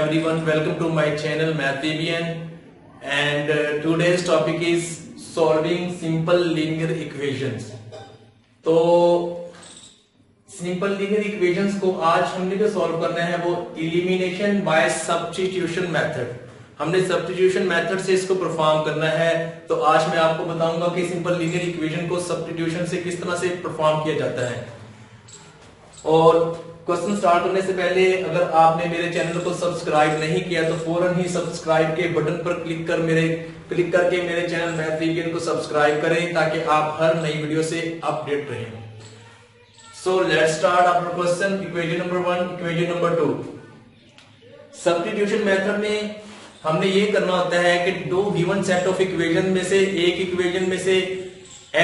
everyone, welcome to my channel Mathvian, and today's topic is solving simple linear equations। तो simple linear equations को आज हमने जो solve करना है वो एलिमिनेशन बाय सब्स्टिट्यूशन मेथड। हमने सब्स्टिट्यूशन मेथड से इसको परफॉर्म करना है। तो आज मैं आपको बताऊंगा कि सिंपल लीनियर इक्वेशन को सब्स्टिट्यूशन से किस तरह से परफॉर्म किया जाता है। और क्वेश्चन स्टार्ट करने से पहले अगर आपने मेरे चैनल को सब्सक्राइब नहीं किया तो फौरन ही सब्सक्राइब के बटन पर क्लिक करके मेरे चैनल मैथवियन को सब्सक्राइब करें ताकि आप हर नई वीडियो से अपडेट रहें। So let's start after question. Equation number 1, equation number 2। Substitution method में हमने ये करना होता है कि दो गिवन सेट ऑफ इक्वेशन में से एक इक्वेशन में से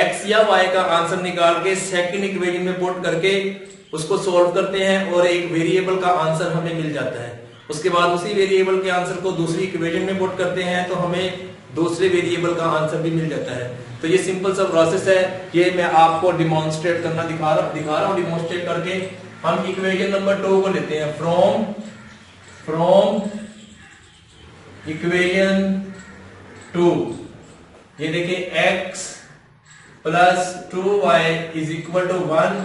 x या y का आंसर निकाल के सेकंड इक्वेशन में पुट करके उसको सॉल्व करते हैं और एक वेरिएबल का आंसर हमें मिल जाता है। उसके बाद उसी वेरिएबल के आंसर को दूसरी इक्वेशन में पुट करते हैं तो हमें दूसरे वेरिएबल का आंसर भी मिल जाता है। तो ये सिंपल सा प्रोसेस है, ये मैं आपको डिमॉन्स्ट्रेट करना दिखा रहा हूं। डिमॉन्स्ट्रेट करके हम इक्वेशन नंबर 2 को लेते हैं। फ्रॉम इक्वेशन 2 ये देखिए x plus 2y is equal to 1।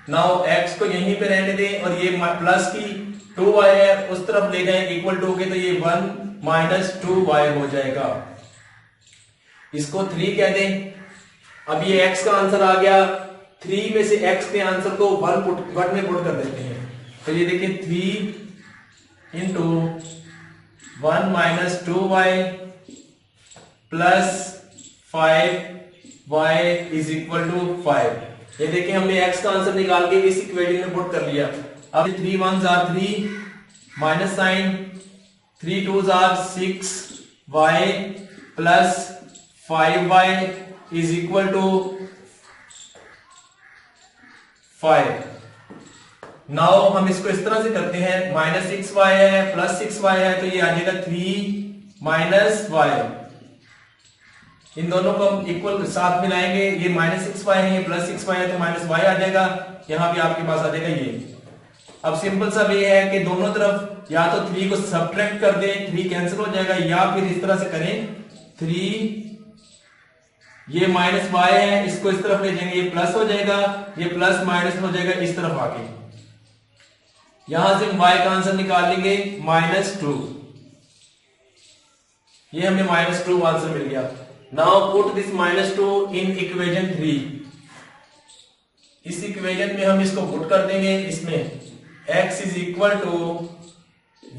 Now x को यहीं पे रहने दें और ये प्लस की 2y है उस तरफ ले जाएं इक्वल टू के, तो ये 1 माइनस 2y हो जाएगा। इसको 3 कह दें। अब ये x का आंसर आ गया। 3 में से x के आंसर को 1 में पुट कर देते हैं। तो ये देखिए 3 into 1 minus 2y plus 5y is equal to 5। ये देखिए हमने x का आंसर निकाल के इस इक्वेशन में पुट कर लिया। अब 3 1s are 3 minus sign 3 2s are 6y plus 5y is equal to 5। Now हम इसको इस तरह से करते हैं, माइनस 6y है प्लस 6y है तो ये आ जाएगा 3 माइनस y। इन दोनों को हम इक्वल साथ मिलाएंगे। ये माइनस 6y है, ये प्लस 6y है तो माइनस y आ जाएगा। यहां भी आपके पास आ जाएगा ये। अब सिंपल सा ये है कि दोनों तरफ या तो 3 को सब्ट्रैक्ट कर दें, 3 कैंसिल हो जाएगा, या फिर इस तरह से करें 3 ये माइनस y है इसको इस तरफ ले जाएंगे, ये प्लस हो जाएगा, ये प्लस माइनस हो जाएगा इस तरफ आके। यहां से हम y का आंसर निकाल लेंगे -2। ये हमें -2 आंसर मिल गया। Now put this -2 in equation 3। इस इक्वेशन में हम इसको पुट कर देंगे। इसमें x is equal to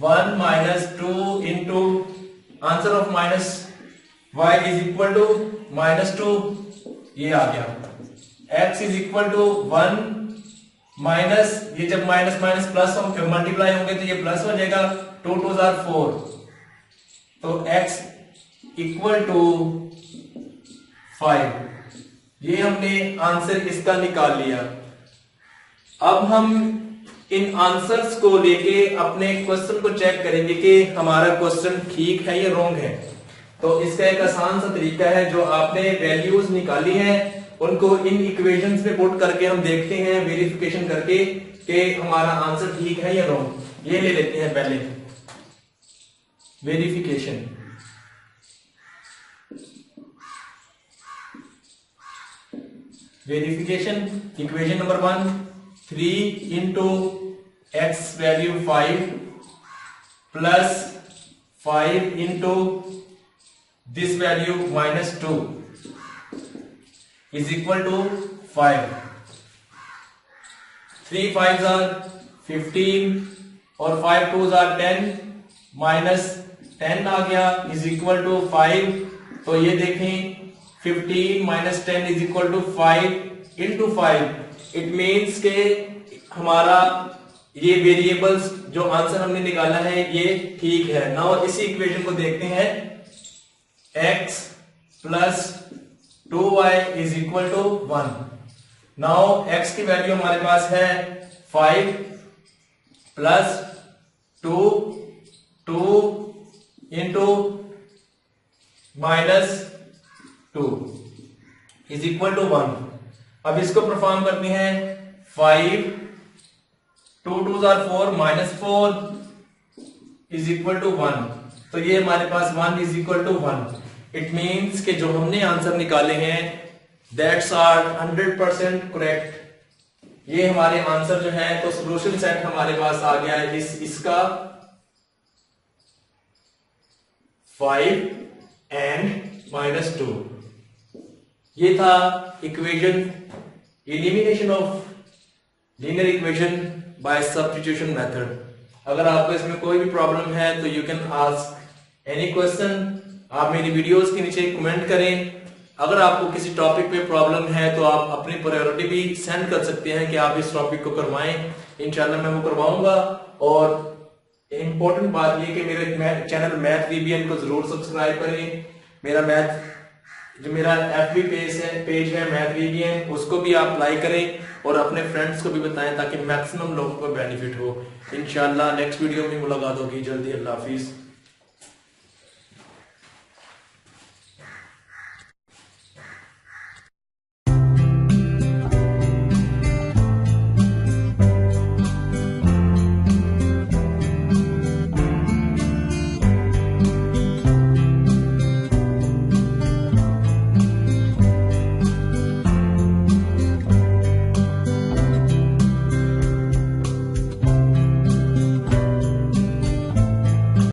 1 minus 2 into answer of minus y is equal to -2। ये आ गया। x is equal to 1 minus, ये जब माइनस माइनस प्लस मल्टीप्लाई होंगे तो ये प्लस हो जाएगा। 2 2s are 4 तो x इक्वल टू 5। ये हमने आंसर इसका निकाल लिया। अब हम इन आंसर्स को लेके अपने क्वेश्चन को चेक करेंगे कि हमारा क्वेश्चन ठीक है या रॉन्ग है। तो इसका एक आसान सा तरीका है, जो आपने वैल्यूज निकाली हैं उनको इन इक्वेशंस में पुट करके हम देखते हैं वेरिफिकेशन करके कि हमारा आंसर ठीक है या रॉन्ग। ये ले लेते हैं पहले verification. Equation number 1 3 into x value 5 plus 5 into this value -2 is equal to 5। 3 5s are 15 और 5 2s are 10 माइनस 10 आ गया इज इक्वल टू 5। तो ये देखें 15 minus 10 is equal to 5 into 5। It means के हमारा ये वेरिएबल्स जो आंसर हमने निकाला है ये ठीक है। नाउ इसी इक्वेशन को देखते हैं। x plus 2y is equal to 1। Now x की वैल्यू हमारे पास है 5 plus 2 into -2 is equal to 1। अब इसको परफॉर्म करते हैं। 5 2 2s are 4 -4 is equal to 1, तो ये हमारे पास 1 is equal to 1। It means कि जो हमने आंसर निकाले हैं दैट्स आर 100% करेक्ट। ये हमारे आंसर जो है, तो सोल्यूशन सेट हमारे पास आ गया है इसका 5 and -2। ये था equation, elimination of linear equation by substitution method. अगर आपको इसमें कोई भी प्रॉब्लम है तो you can ask any question. आप मेरी वीडियोस के नीचे कमेंट करें। अगर आपको किसी टॉपिक पे प्रॉब्लम है तो आप अपनी प्रायोरिटी भी सेंड कर सकते हैं कि आप इस टॉपिक को करवाएं, इंशाल्लाह मैं वो करवाऊंगा। और इंपॉर्टेंट बात ये कि मेरे चैनल मैथ वीबीएन को जरूर सब्सक्राइब करें। मेरा एफबी पेज है मैथ वीबीएन, उसको भी आप लाइक करें और अपने फ्रेंड्स को भी बताएं ताकि मैक्सिमम लोगों को बेनिफिट हो। इंशाल्लाह नेक्स्ट वीडियो में मुलाकात होगी जल्दी। अल्लाह हाफिज।